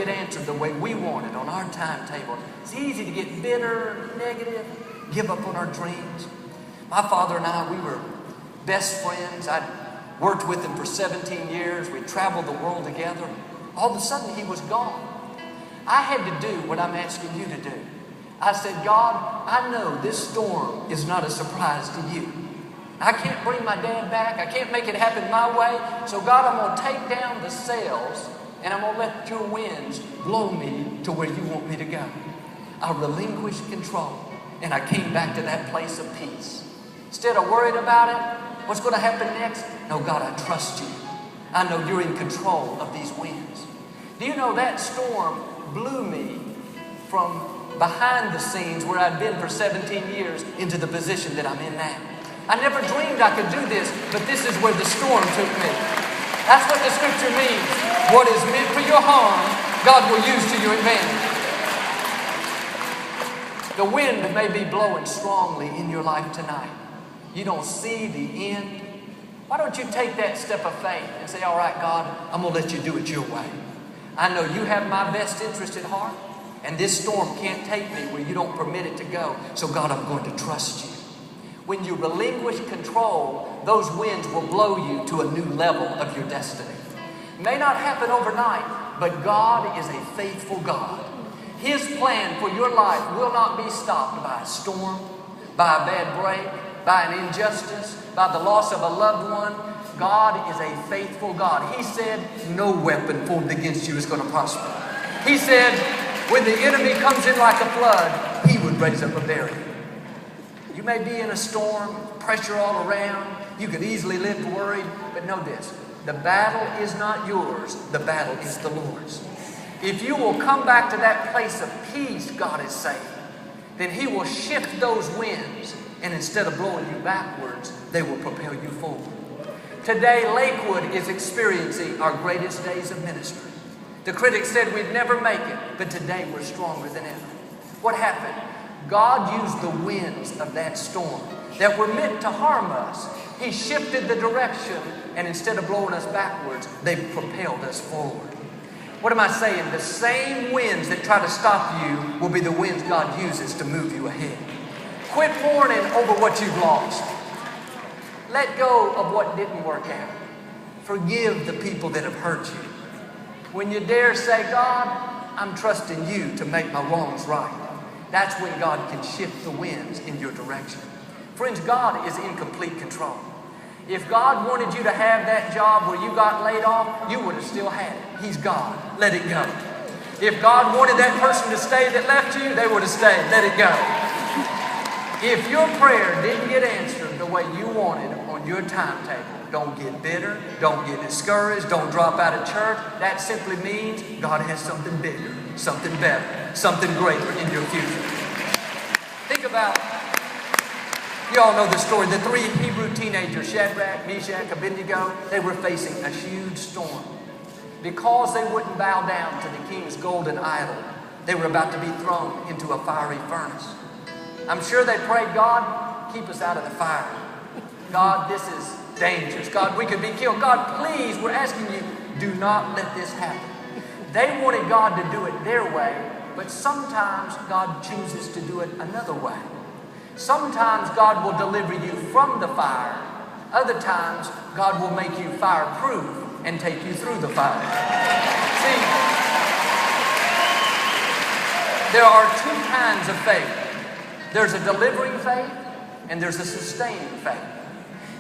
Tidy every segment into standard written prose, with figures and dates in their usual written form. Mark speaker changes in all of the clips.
Speaker 1: get answered the way we want it on our timetable. It's easy to get bitter, negative, give up on our dreams. My father and I, we were best friends. I'd worked with him for 17 years. We traveled the world together. All of a sudden, he was gone. I had to do what I'm asking you to do. I said, God, I know this storm is not a surprise to you. I can't bring my dad back. I can't make it happen my way. So God, I'm going to take down the sails and I'm going to let your winds blow me to where you want me to go. I relinquished control and I came back to that place of peace. Instead of worried about it, what's going to happen next? No, God, I trust you. I know you're in control of these winds. Do you know that storm blew me from behind the scenes where I'd been for 17 years into the position that I'm in now? I never dreamed I could do this, but this is where the storm took me. That's what the scripture means. What is meant for your harm, God will use to your advantage. The wind may be blowing strongly in your life tonight. You don't see the end. Why don't you take that step of faith and say, all right, God, I'm going to let you do it your way. I know you have my best interest at heart, and this storm can't take me where you don't permit it to go. So God, I'm going to trust you. When you relinquish control, those winds will blow you to a new level of your destiny. It may not happen overnight, but God is a faithful God. His plan for your life will not be stopped by a storm, by a bad break, by an injustice, by the loss of a loved one. God is a faithful God. He said, no weapon formed against you is going to prosper. He said, when the enemy comes in like a flood, he would raise up a barrier. You may be in a storm, pressure all around. You could easily live worried, but know this, the battle is not yours, the battle is the Lord's. If you will come back to that place of peace, God is saying, then He will shift those winds, and instead of blowing you backwards, they will propel you forward. Today, Lakewood is experiencing our greatest days of ministry. The critics said we'd never make it, but today we're stronger than ever. What happened? God used the winds of that storm that were meant to harm us. He shifted the direction, and instead of blowing us backwards, they propelled us forward. What am I saying? The same winds that try to stop you will be the winds God uses to move you ahead. Quit mourning over what you've lost. Let go of what didn't work out. Forgive the people that have hurt you. When you dare say, God, I'm trusting you to make my wrongs right, that's when God can shift the winds in your direction. Friends, God is in complete control. If God wanted you to have that job where you got laid off, you would have still had it. He's God. Let it go. If God wanted that person to stay that left you, they would have stayed. Let it go. If your prayer didn't get answered the way you wanted on your timetable, don't get bitter, don't get discouraged, don't drop out of church. That simply means God has something bigger, something better, something greater in your future. Think about, you all know the story, the three Hebrew teenagers, Shadrach, Meshach, Abednego, they were facing a huge storm. Because they wouldn't bow down to the king's golden idol, they were about to be thrown into a fiery furnace. I'm sure they prayed, God, keep us out of the fire. God, this is dangerous. God, we could be killed. God, please, we're asking you, do not let this happen. They wanted God to do it their way, but sometimes God chooses to do it another way. Sometimes God will deliver you from the fire. Other times, God will make you fireproof and take you through the fire. See, there are two kinds of faith. There's a delivering faith and there's a sustaining faith.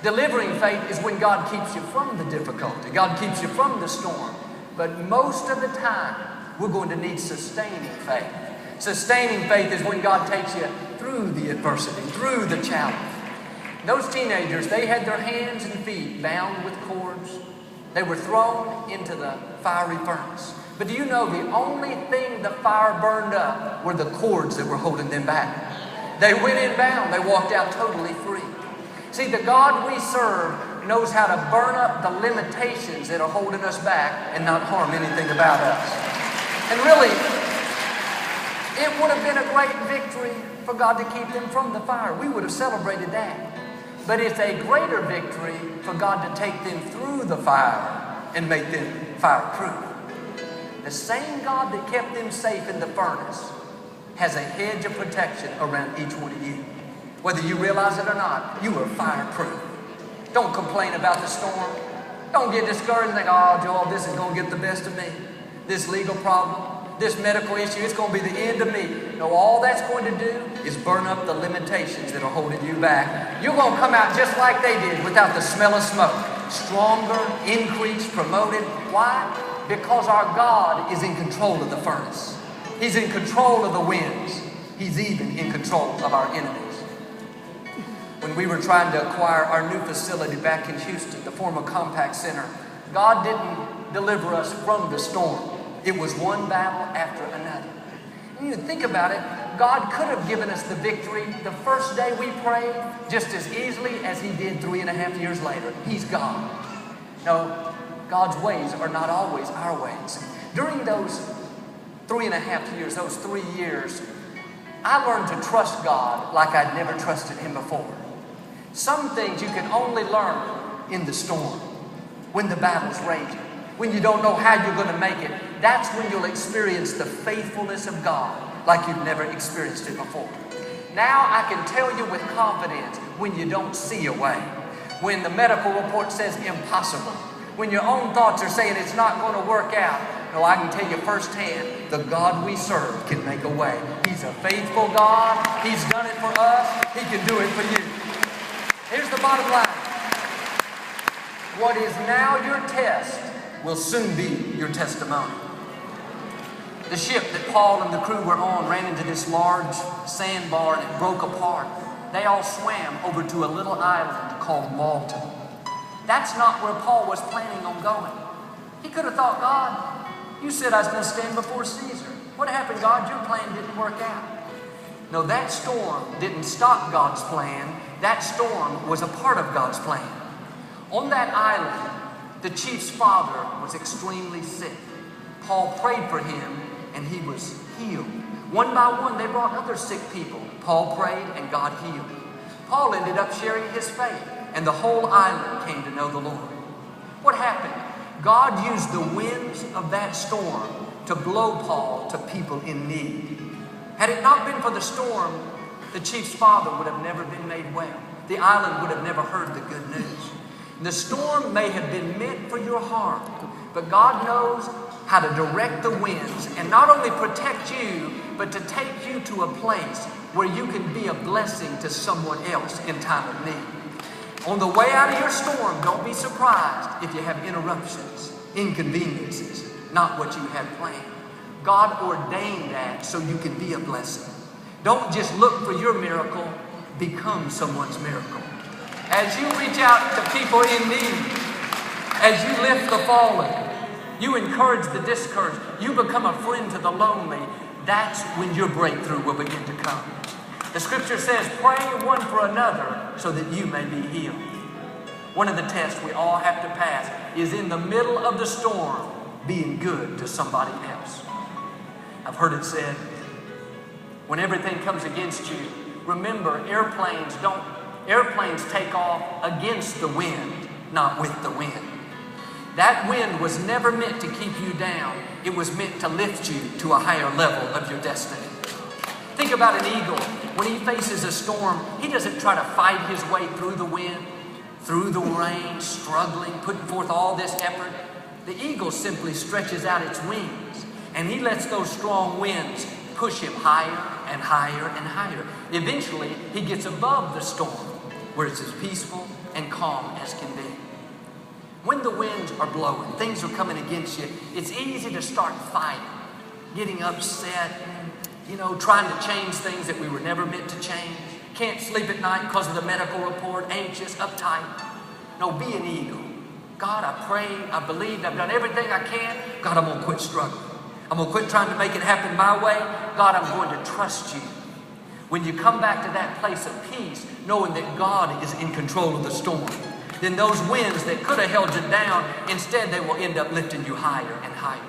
Speaker 1: Delivering faith is when God keeps you from the difficulty. God keeps you from the storm. But most of the time, we're going to need sustaining faith. Sustaining faith is when God takes you through the adversity, through the challenge. Those teenagers, they had their hands and feet bound with cords. They were thrown into the fiery furnace. But do you know the only thing the fire burned up were the cords that were holding them back? They went in bound. They walked out totally free. See, the God we serve knows how to burn up the limitations that are holding us back and not harm anything about us. And really, it would have been a great victory for God to keep them from the fire. We would have celebrated that. But it's a greater victory for God to take them through the fire and make them fireproof. the same God that kept them safe in the furnace has a hedge of protection around each one of you. Whether you realize it or not, you are fireproof. Don't complain about the storm. Don't get discouraged and think, oh, Joel, this is going to get the best of me. This legal problem, this medical issue, it's going to be the end of me. No, all that's going to do is burn up the limitations that are holding you back. You're going to come out just like they did without the smell of smoke. Stronger, increased, promoted. Why? Because our God is in control of the furnace. He's in control of the winds. He's even in control of our enemies. When we were trying to acquire our new facility back in Houston, the former Compaq Center, God didn't deliver us from the storm. It was one battle after another. When you think about it, God could have given us the victory the first day we prayed just as easily as He did 3.5 years later. He's God. No, God's ways are not always our ways. During those 3.5 years, those 3 years, I learned to trust God like I'd never trusted Him before. Some things you can only learn in the storm, when the battle's raging, when you don't know how you're going to make it. That's when you'll experience the faithfulness of God like you've never experienced it before. Now I can tell you with confidence when you don't see a way, when the medical report says impossible, when your own thoughts are saying it's not going to work out. No, I can tell you firsthand, the God we serve can make a way. He's a faithful God. He's done it for us. He can do it for you. Here's the bottom line. What is now your test will soon be your testimony. The ship that Paul and the crew were on ran into this large sandbar and it broke apart. They all swam over to a little island called Malta. That's not where Paul was planning on going. He could have thought, God, you said I was going to stand before Caesar. What happened, God? Your plan didn't work out. No, that storm didn't stop God's plan. That storm was a part of God's plan. On that island, the chief's father was extremely sick. Paul prayed for him and he was healed. One by one, they brought other sick people. Paul prayed and God healed. Paul ended up sharing his faith and the whole island came to know the Lord. What happened? God used the winds of that storm to blow Paul to people in need. Had it not been for the storm, the chief's father would have never been made well. The island would have never heard the good news. The storm may have been meant for your harm, but God knows how to direct the winds and not only protect you, but to take you to a place where you can be a blessing to someone else in time of need. On the way out of your storm, don't be surprised if you have interruptions, inconveniences, not what you had planned. God ordained that so you can be a blessing. Don't just look for your miracle, become someone's miracle. As you reach out to people in need, as you lift the fallen, you encourage the discouraged, you become a friend to the lonely, that's when your breakthrough will begin to come. The scripture says, pray one for another so that you may be healed. One of the tests we all have to pass is in the middle of the storm, being good to somebody else. I've heard it said, when everything comes against you, remember airplanes take off against the wind, not with the wind. That wind was never meant to keep you down. It was meant to lift you to a higher level of your destiny. Think about an eagle. When he faces a storm, he doesn't try to fight his way through the wind, through the rain, struggling, putting forth all this effort. The eagle simply stretches out its wings, and he lets those strong winds push him higher and higher and higher. Eventually, he gets above the storm, where it's as peaceful and calm as can be. When the winds are blowing, things are coming against you, it's easy to start fighting, getting upset, trying to change things that we were never meant to change. Can't sleep at night because of the medical report, anxious, uptight. No, be an eagle. God, I prayed, I believed, I've done everything I can. God, I'm going to quit struggling. I'm going to quit trying to make it happen my way. God, I'm going to trust you. When you come back to that place of peace, knowing that God is in control of the storm, then those winds that could have held you down, instead they will end up lifting you higher and higher.